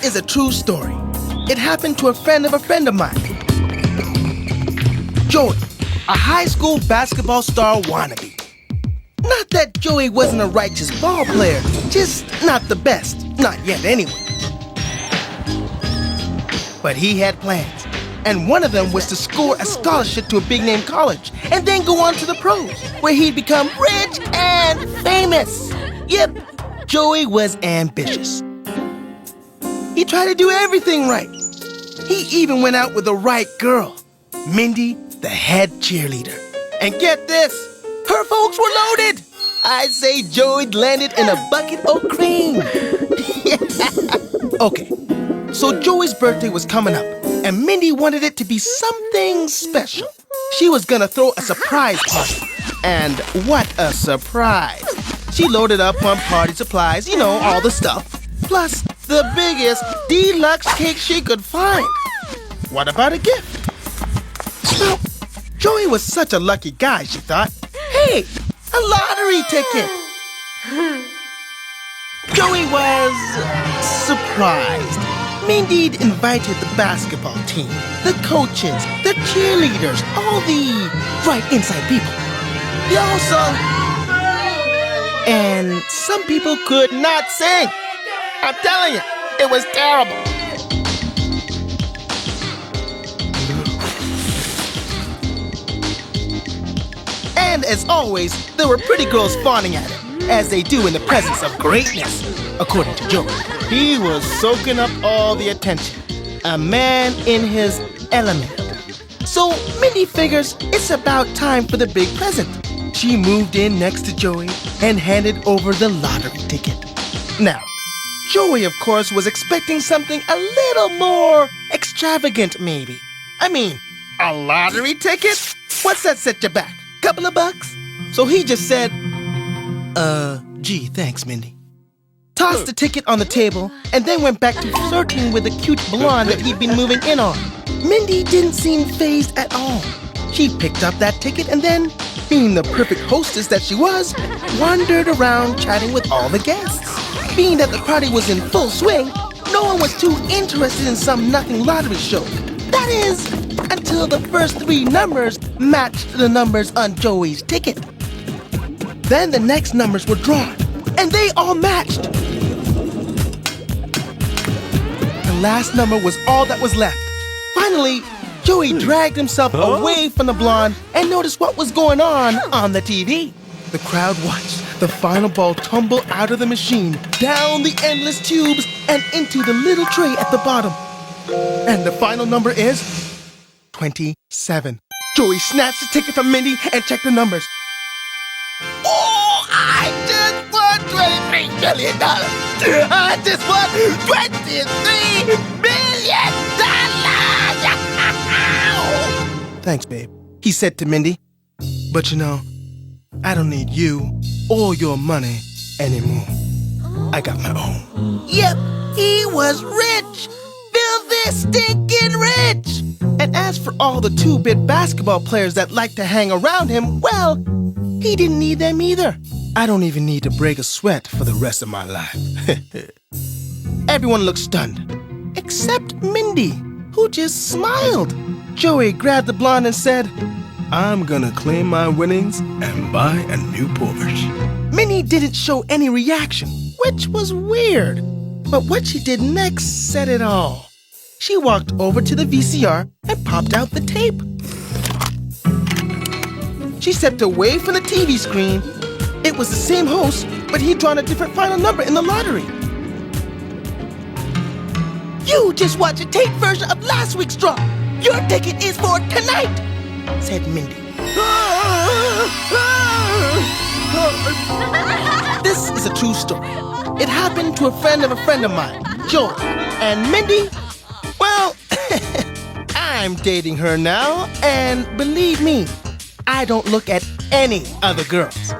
is a true story. It happened to a friend of mine. Joey, a high school basketball star wannabe. Not that Joey wasn't a righteous ball player, just not the best. Not yet, anyway. But he had plans, and one of them was to score a scholarship to a big-name college and then go on to the pros, where he'd become rich and famous. Yep, Joey was ambitious. He tried to do everything right. He even went out with the right girl, Mindy, the head cheerleader. And get this, her folks were loaded. I'd say Joey landed in a bucket of cream. Okay, so Joey's birthday was coming up, and Mindy wanted it to be something special. She was gonna throw a surprise party. And what a surprise. She loaded up on party supplies, you know, all the stuff. Plus, the biggest deluxe cake she could find. What about a gift? So, Joey was such a lucky guy, she thought. Hey, a lottery ticket! Joey was surprised. Mindy'd invited the basketball team, the coaches, the cheerleaders, all the right inside people. They all sung, and some people could not sing. I'm telling you, it was terrible. And as always, there were pretty girls fawning at him, as they do in the presence of greatness, according to Joey. He was soaking up all the attention, a man in his element. So Mindy figures it's about time for the big present. She moved in next to Joey and handed over the lottery ticket. Now, Joey, of course, was expecting something a little more extravagant, maybe. I mean, a lottery ticket? What's that set you back? Couple of bucks? So he just said, gee, thanks, Mindy. Tossed the ticket on the table, and then went back to flirting with the cute blonde that he'd been moving in on. Mindy didn't seem fazed at all. She picked up that ticket and then, being the perfect hostess that she was, wandered around chatting with all the guests. Being that the party was in full swing, no one was too interested in some nothing lottery show. That is, until the first 3 numbers matched the numbers on Joey's ticket. Then the next numbers were drawn, and they all matched. The last number was all that was left. Finally, Joey dragged himself away from the blonde and noticed what was going on the TV. The crowd watched the final ball tumble out of the machine, down the endless tubes, and into the little tray at the bottom. And the final number is 27. Joey snatched the ticket from Mindy and checked the numbers. Oh, I just won $23 million. I just won $23 million. Thanks, babe, he said to Mindy. But you know, I don't need you or your money anymore. I got my own. Yep, he was rich. Filthy, stinking rich. And as for all the 2-bit basketball players that like to hang around him, well, he didn't need them either. I don't even need to break a sweat for the rest of my life. Everyone looked stunned, except Mindy, who just smiled. Joey grabbed the blonde and said, I'm gonna claim my winnings and buy a new Porsche. Mindy didn't show any reaction, which was weird. But what she did next said it all. She walked over to the VCR and popped out the tape. She stepped away from the TV screen. It was the same host, but he'd drawn a different final number in the lottery. You just watched a taped version of last week's draw. Your ticket is for tonight, said Mindy. This is a true story. It happened to a friend of mine, Joey. And Mindy, well, I'm dating her now, and believe me, I don't look at any other girls.